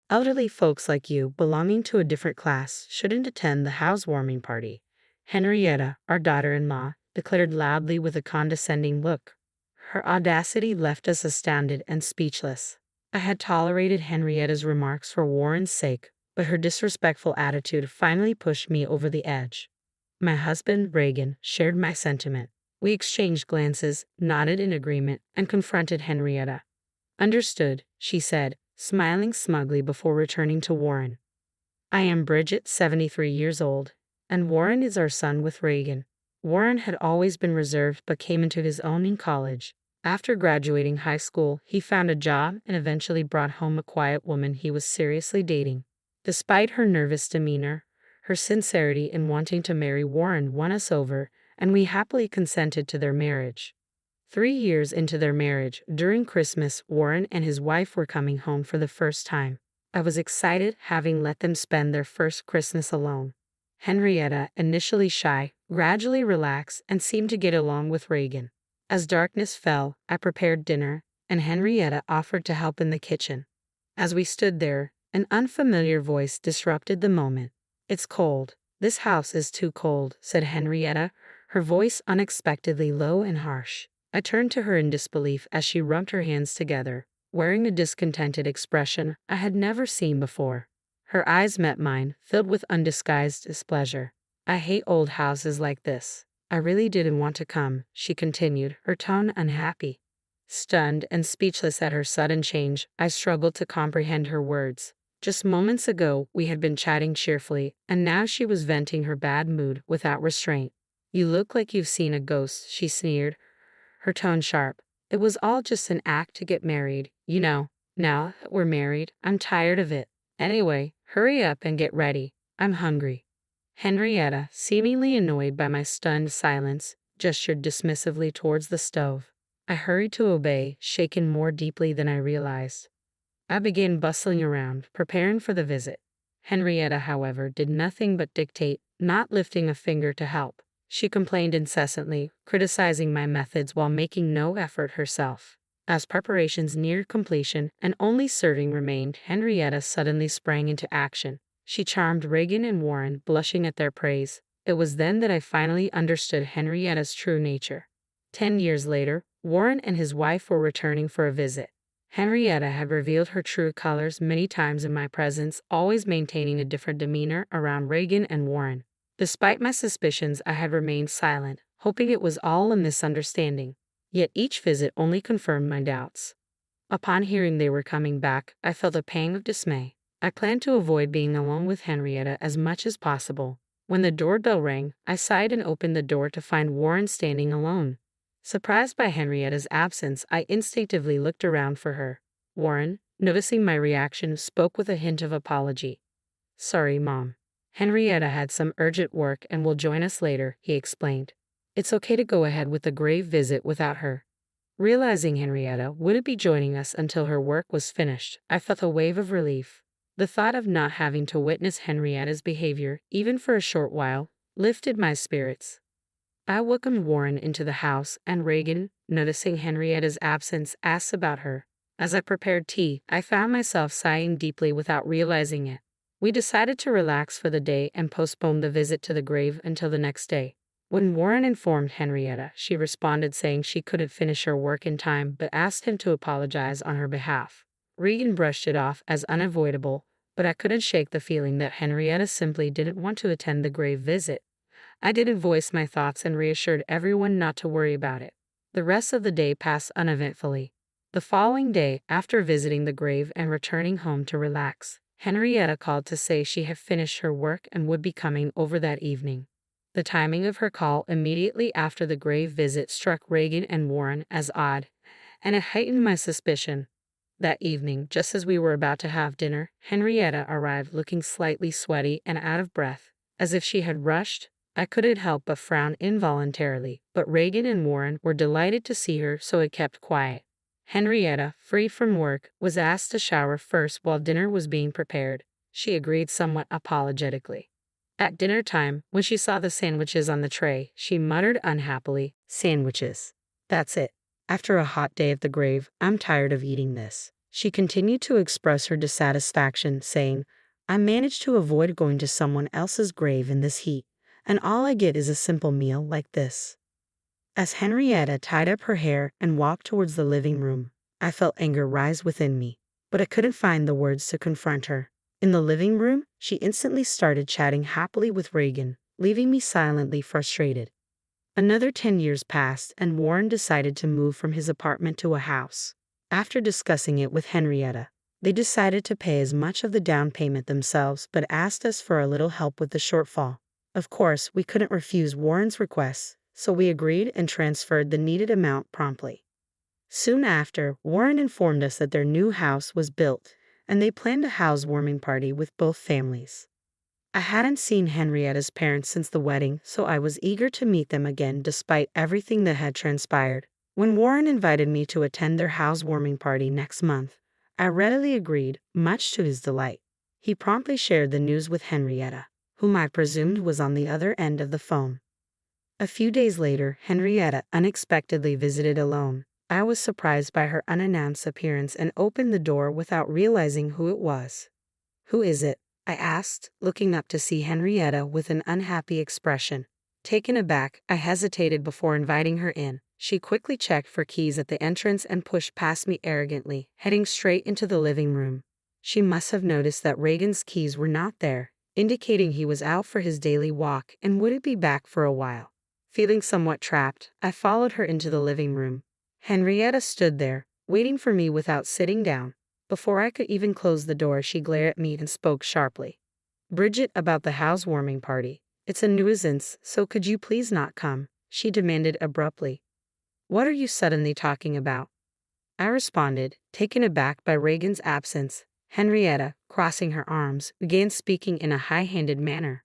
Elderly folks like you, belonging to a different class, shouldn't attend the housewarming party. Henrietta, our daughter-in-law, declared loudly with a condescending look. Her audacity left us astounded and speechless. I had tolerated Henrietta's remarks for Warren's sake, but her disrespectful attitude finally pushed me over the edge. My husband, Reagan, shared my sentiment. We exchanged glances, nodded in agreement, and confronted Henrietta. "Understood," she said, smiling smugly before returning to Warren. "I am Bridget, 73 years old, and Warren is our son with Reagan." Warren had always been reserved but came into his own in college. After graduating high school, he found a job and eventually brought home a quiet woman he was seriously dating. Despite her nervous demeanor, her sincerity in wanting to marry Warren won us over, and we happily consented to their marriage. 3 years into their marriage, during Christmas, Warren and his wife were coming home for the first time. I was excited, having let them spend their first Christmas alone. Henrietta, initially shy, gradually relaxed and seemed to get along with Reagan. As darkness fell, I prepared dinner, and Henrietta offered to help in the kitchen. As we stood there, an unfamiliar voice disrupted the moment. "It's cold. This house is too cold," said Henrietta, her voice unexpectedly low and harsh. I turned to her in disbelief as she rubbed her hands together, wearing a discontented expression I had never seen before. Her eyes met mine, filled with undisguised displeasure. "I hate old houses like this. I really didn't want to come," she continued, her tone unhappy. Stunned and speechless at her sudden change, I struggled to comprehend her words. Just moments ago, we had been chatting cheerfully, and now she was venting her bad mood without restraint. "You look like you've seen a ghost," she sneered, her tone sharp. "It was all just an act to get married, you know. Now that we're married, I'm tired of it. Anyway, hurry up and get ready. I'm hungry." Henrietta, seemingly annoyed by my stunned silence, gestured dismissively towards the stove. I hurried to obey, shaken more deeply than I realized. I began bustling around, preparing for the visit. Henrietta, however, did nothing but dictate, not lifting a finger to help. She complained incessantly, criticizing my methods while making no effort herself. As preparations neared completion and only serving remained, Henrietta suddenly sprang into action. She charmed Reagan and Warren, blushing at their praise. It was then that I finally understood Henrietta's true nature. 10 years later, Warren and his wife were returning for a visit. Henrietta had revealed her true colors many times in my presence, always maintaining a different demeanor around Reagan and Warren. Despite my suspicions, I had remained silent, hoping it was all a misunderstanding. Yet each visit only confirmed my doubts. Upon hearing they were coming back, I felt a pang of dismay. I planned to avoid being alone with Henrietta as much as possible. When the doorbell rang, I sighed and opened the door to find Warren standing alone. Surprised by Henrietta's absence, I instinctively looked around for her. Warren, noticing my reaction, spoke with a hint of apology. "Sorry, Mom. Henrietta had some urgent work and will join us later," he explained. "It's okay to go ahead with the grave visit without her." Realizing Henrietta wouldn't be joining us until her work was finished, I felt a wave of relief. The thought of not having to witness Henrietta's behavior, even for a short while, lifted my spirits. I welcomed Warren into the house, and Reagan, noticing Henrietta's absence, asked about her. As I prepared tea, I found myself sighing deeply without realizing it. We decided to relax for the day and postpone the visit to the grave until the next day. When Warren informed Henrietta, she responded saying she couldn't finish her work in time but asked him to apologize on her behalf. Reagan brushed it off as unavoidable, but I couldn't shake the feeling that Henrietta simply didn't want to attend the grave visit. I didn't voice my thoughts and reassured everyone not to worry about it. The rest of the day passed uneventfully. The following day, after visiting the grave and returning home to relax, Henrietta called to say she had finished her work and would be coming over that evening. The timing of her call immediately after the grave visit struck Reagan and Warren as odd, and it heightened my suspicion. That evening, just as we were about to have dinner, Henrietta arrived looking slightly sweaty and out of breath, as if she had rushed. I couldn't help but frown involuntarily, but Reagan and Warren were delighted to see her, so it kept quiet. Henrietta, free from work, was asked to shower first while dinner was being prepared. She agreed somewhat apologetically. At dinner time, when she saw the sandwiches on the tray, she muttered unhappily, "Sandwiches. That's it. After a hot day at the grave, I'm tired of eating this." She continued to express her dissatisfaction, saying, I managed to avoid going to someone else's grave in this heat, and all I get is a simple meal like this. As Henrietta tied up her hair and walked towards the living room, I felt anger rise within me, but I couldn't find the words to confront her. In the living room, she instantly started chatting happily with Reagan, leaving me silently frustrated. Another 10 years passed, and Warren decided to move from his apartment to a house. After discussing it with Henrietta, they decided to pay as much of the down payment themselves but asked us for a little help with the shortfall. Of course, we couldn't refuse Warren's requests, so we agreed and transferred the needed amount promptly. Soon after, Warren informed us that their new house was built, and they planned a housewarming party with both families. I hadn't seen Henrietta's parents since the wedding, so I was eager to meet them again despite everything that had transpired. When Warren invited me to attend their housewarming party next month, I readily agreed, much to his delight. He promptly shared the news with Henrietta, whom I presumed was on the other end of the phone. A few days later, Henrietta unexpectedly visited alone. I was surprised by her unannounced appearance and opened the door without realizing who it was. Who is it? I asked, looking up to see Henrietta with an unhappy expression. Taken aback, I hesitated before inviting her in. She quickly checked for keys at the entrance and pushed past me arrogantly, heading straight into the living room. She must have noticed that Reagan's keys were not there, indicating he was out for his daily walk and wouldn't be back for a while. Feeling somewhat trapped, I followed her into the living room. Henrietta stood there, waiting for me without sitting down. Before I could even close the door, she glared at me and spoke sharply. Bridget, about the housewarming party. It's a nuisance, so could you please not come? She demanded abruptly. What are you suddenly talking about? I responded, taken aback by Reagan's absence. Henrietta, crossing her arms, began speaking in a high-handed manner.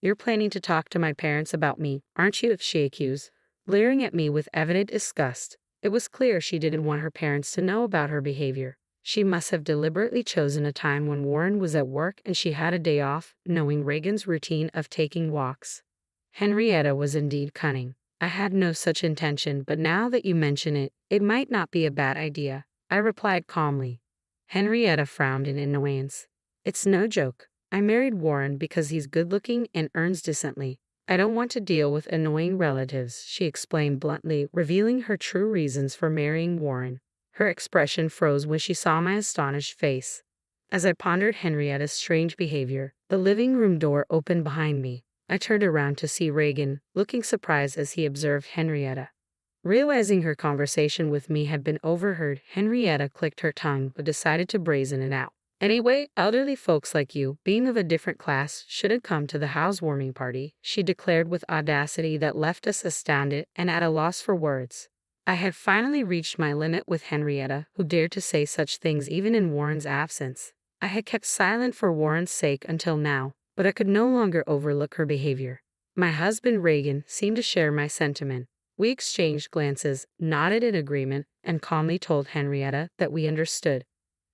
You're planning to talk to my parents about me, aren't you? She accused, leering at me with evident disgust. It was clear she didn't want her parents to know about her behavior. She must have deliberately chosen a time when Warren was at work and she had a day off, knowing Reagan's routine of taking walks. Henrietta was indeed cunning. I had no such intention, but now that you mention it, it might not be a bad idea, I replied calmly. Henrietta frowned in annoyance. It's no joke. I married Warren because he's good-looking and earns decently. I don't want to deal with annoying relatives, she explained bluntly, revealing her true reasons for marrying Warren. Her expression froze when she saw my astonished face. As I pondered Henrietta's strange behavior, the living room door opened behind me. I turned around to see Reagan, looking surprised as he observed Henrietta. Realizing her conversation with me had been overheard, Henrietta clicked her tongue but decided to brazen it out. Anyway, elderly folks like you, being of a different class, shouldn't come to the housewarming party, she declared with audacity that left us astounded and at a loss for words. I had finally reached my limit with Henrietta, who dared to say such things even in Warren's absence. I had kept silent for Warren's sake until now, but I could no longer overlook her behavior. My husband Reagan seemed to share my sentiment. We exchanged glances, nodded in agreement, and calmly told Henrietta that we understood.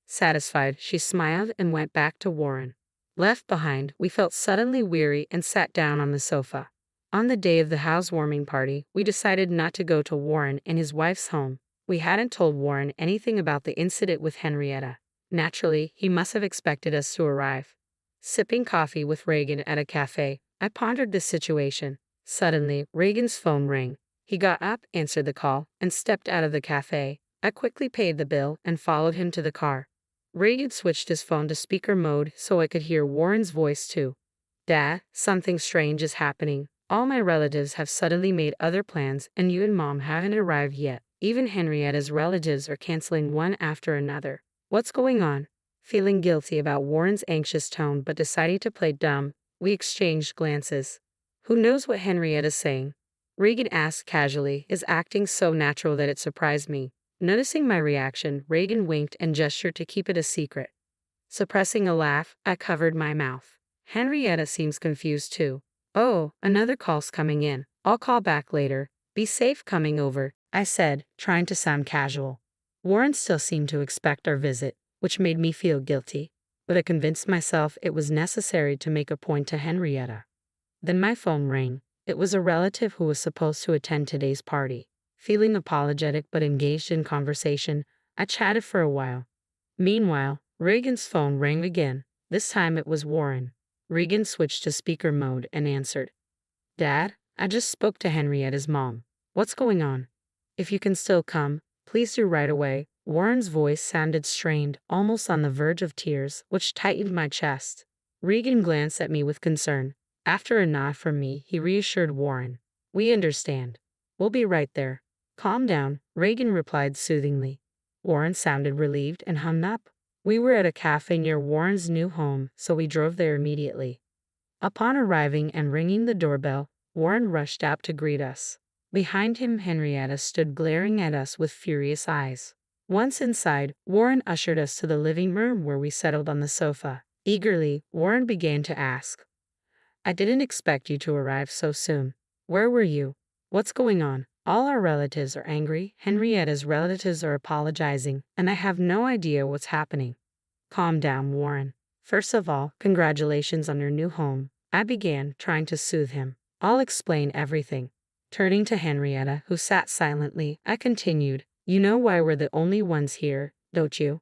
Satisfied, she smiled and went back to Warren. Left behind, we felt suddenly weary and sat down on the sofa. On the day of the housewarming party, we decided not to go to Warren and his wife's home. We hadn't told Warren anything about the incident with Henrietta. Naturally, he must have expected us to arrive. Sipping coffee with Reagan at a cafe, I pondered this situation. Suddenly, Reagan's phone rang. He got up, answered the call, and stepped out of the cafe. I quickly paid the bill and followed him to the car. Reagan switched his phone to speaker mode so I could hear Warren's voice too. Dad, something strange is happening. All my relatives have suddenly made other plans and you and Mom haven't arrived yet. Even Henrietta's relatives are canceling one after another. What's going on? Feeling guilty about Warren's anxious tone but deciding to play dumb, we exchanged glances. Who knows what Henrietta's saying? Reagan asked casually, his acting so natural that it surprised me. Noticing my reaction, Reagan winked and gestured to keep it a secret. Suppressing a laugh, I covered my mouth. Henrietta seems confused too. Oh, another call's coming in. I'll call back later. Be safe coming over, I said, trying to sound casual. Warren still seemed to expect our visit, which made me feel guilty, but I convinced myself it was necessary to make a point to Henrietta. Then my phone rang. It was a relative who was supposed to attend today's party. Feeling apologetic but engaged in conversation, I chatted for a while. Meanwhile, Reagan's phone rang again. This time it was Warren. Reagan switched to speaker mode and answered. Dad, I just spoke to Henrietta's mom. What's going on? If you can still come, please do right away. Warren's voice sounded strained, almost on the verge of tears, which tightened my chest. Reagan glanced at me with concern. After a nod from me, he reassured Warren. We understand. We'll be right there. Calm down, Reagan replied soothingly. Warren sounded relieved and hung up. We were at a cafe near Warren's new home, so we drove there immediately. Upon arriving and ringing the doorbell, Warren rushed out to greet us. Behind him, Henrietta stood glaring at us with furious eyes. Once inside, Warren ushered us to the living room where we settled on the sofa. Eagerly, Warren began to ask, I didn't expect you to arrive so soon. Where were you? What's going on? All our relatives are angry, Henrietta's relatives are apologizing, and I have no idea what's happening. Calm down, Warren. First of all, congratulations on your new home. I began, trying to soothe him. I'll explain everything. Turning to Henrietta, who sat silently, I continued, You know why we're the only ones here, don't you?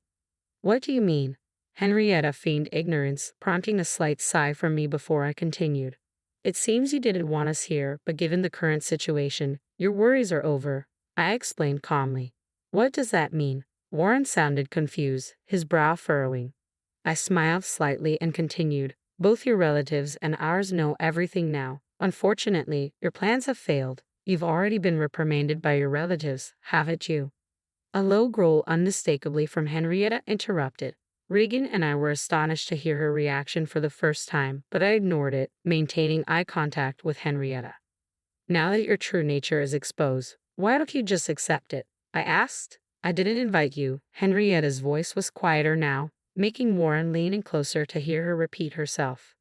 What do you mean? Henrietta feigned ignorance, prompting a slight sigh from me before I continued. It seems you didn't want us here, but given the current situation, your worries are over. I explained calmly. What does that mean? Warren sounded confused, his brow furrowing. I smiled slightly and continued. Both your relatives and ours know everything now. Unfortunately, your plans have failed. You've already been reprimanded by your relatives, haven't you? A low growl unmistakably from Henrietta interrupted. Reagan and I were astonished to hear her reaction for the first time, but I ignored it, maintaining eye contact with Henrietta. Now that your true nature is exposed, why don't you just accept it? I asked. I didn't invite you. Henrietta's voice was quieter now, making Warren lean in closer to hear her repeat herself.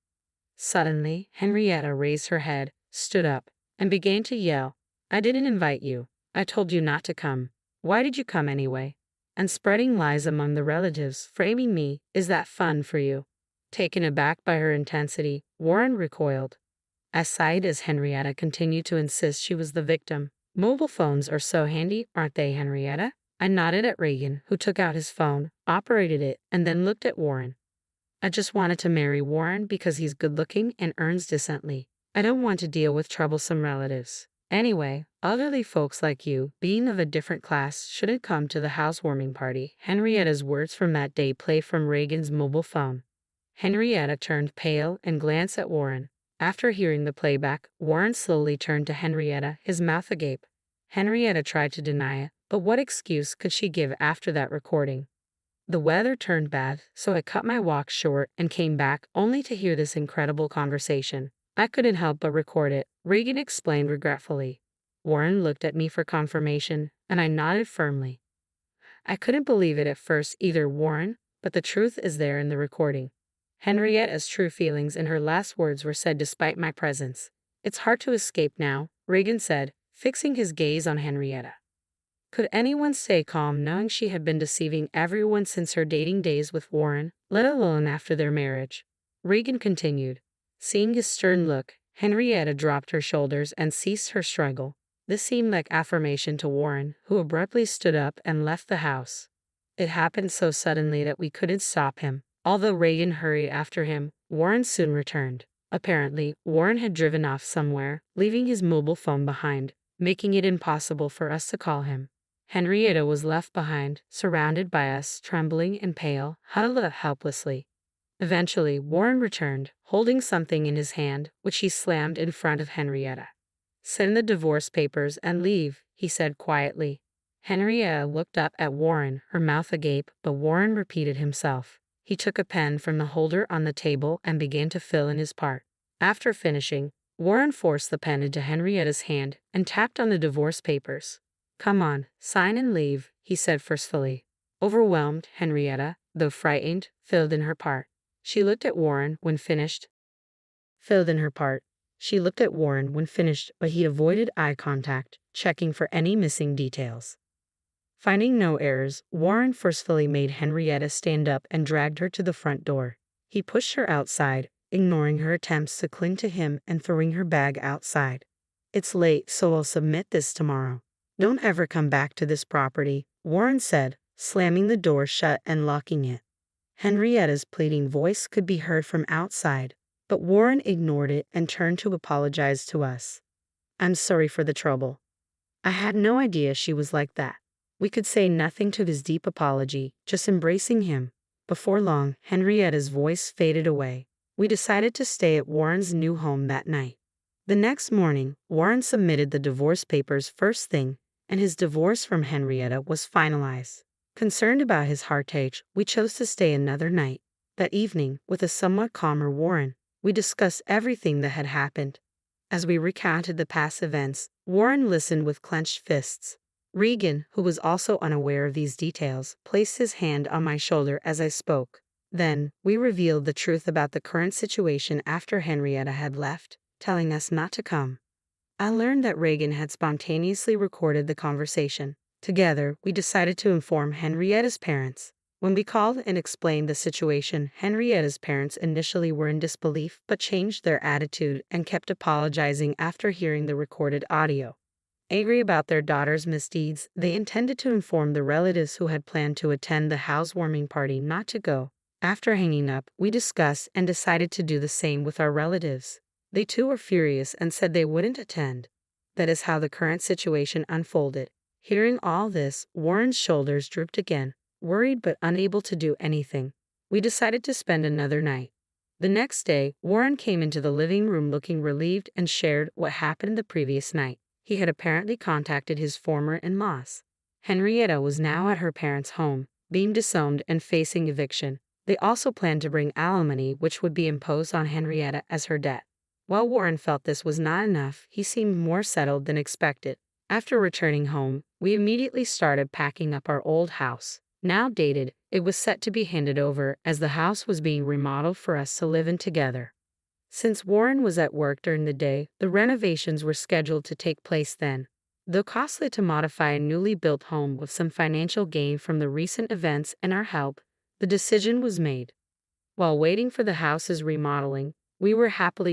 Suddenly, Henrietta raised her head, stood up, and began to yell. I didn't invite you. I told you not to come. Why did you come anyway? And spreading lies among the relatives, framing me, is that fun for you? Taken aback by her intensity, Warren recoiled. I sighed as Henrietta continued to insist she was the victim. Mobile phones are so handy, aren't they, Henrietta? I nodded at Reagan, who took out his phone, operated it, and then looked at Warren. I just wanted to marry Warren because he's good-looking and earns decently. I don't want to deal with troublesome relatives. Anyway, elderly folks like you, being of a different class, shouldn't come to the housewarming party. Henrietta's words from that day play from Reagan's mobile phone. Henrietta turned pale and glanced at Warren. After hearing the playback, Warren slowly turned to Henrietta, his mouth agape. Henrietta tried to deny it, but what excuse could she give after that recording? The weather turned bad, so I cut my walk short and came back only to hear this incredible conversation. I couldn't help but record it, Reagan explained regretfully. Warren looked at me for confirmation, and I nodded firmly. I couldn't believe it at first either, Warren, but the truth is there in the recording. Henrietta's true feelings in her last words were said despite my presence. It's hard to escape now, Reagan said, fixing his gaze on Henrietta. Could anyone stay calm knowing she had been deceiving everyone since her dating days with Warren, let alone after their marriage? Reagan continued. Seeing his stern look, Henrietta dropped her shoulders and ceased her struggle. This seemed like affirmation to Warren, who abruptly stood up and left the house. It happened so suddenly that we couldn't stop him. Although Reagan hurried after him, Warren soon returned. Apparently, Warren had driven off somewhere, leaving his mobile phone behind, making it impossible for us to call him. Henrietta was left behind, surrounded by us, trembling and pale, huddled up helplessly. Eventually, Warren returned, holding something in his hand, which he slammed in front of Henrietta. Send the divorce papers and leave, he said quietly. Henrietta looked up at Warren, her mouth agape, but Warren repeated himself. He took a pen from the holder on the table and began to fill in his part. After finishing, Warren forced the pen into Henrietta's hand and tapped on the divorce papers. Come on, sign and leave, he said forcefully. Overwhelmed, Henrietta, though frightened, filled in her part. She looked at Warren when finished. She looked at Warren when finished, but he avoided eye contact, checking for any missing details. Finding no errors, Warren forcefully made Henrietta stand up and dragged her to the front door. He pushed her outside, ignoring her attempts to cling to him and throwing her bag outside. It's late, so I'll submit this tomorrow. Don't ever come back to this property, Warren said, slamming the door shut and locking it. Henrietta's pleading voice could be heard from outside, but Warren ignored it and turned to apologize to us. "I'm sorry for the trouble. I had no idea she was like that." We could say nothing to his deep apology, just embracing him. Before long, Henrietta's voice faded away. We decided to stay at Warren's new home that night. The next morning, Warren submitted the divorce papers first thing, and his divorce from Henrietta was finalized. Concerned about his heartache, we chose to stay another night. That evening, with a somewhat calmer Warren, we discussed everything that had happened. As we recounted the past events, Warren listened with clenched fists. Reagan, who was also unaware of these details, placed his hand on my shoulder as I spoke. Then, we revealed the truth about the current situation after Henrietta had left, telling us not to come. I learned that Reagan had spontaneously recorded the conversation. Together, we decided to inform Henrietta's parents. When we called and explained the situation, Henrietta's parents initially were in disbelief but changed their attitude and kept apologizing after hearing the recorded audio. Angry about their daughter's misdeeds, they intended to inform the relatives who had planned to attend the housewarming party not to go. After hanging up, we discussed and decided to do the same with our relatives. They too were furious and said they wouldn't attend. That is how the current situation unfolded. Hearing all this, Warren's shoulders drooped again, worried but unable to do anything. We decided to spend another night. The next day, Warren came into the living room looking relieved and shared what happened the previous night. He had apparently contacted his former in-laws. Henrietta was now at her parents' home, being disowned and facing eviction. They also planned to bring alimony, which would be imposed on Henrietta as her debt. While Warren felt this was not enough, he seemed more settled than expected. After returning home, we immediately started packing up our old house. Now dated, it was set to be handed over as the house was being remodeled for us to live in together. Since Warren was at work during the day, the renovations were scheduled to take place then. Though costly to modify a newly built home with some financial gain from the recent events and our help, the decision was made. While waiting for the house's remodeling, we were happily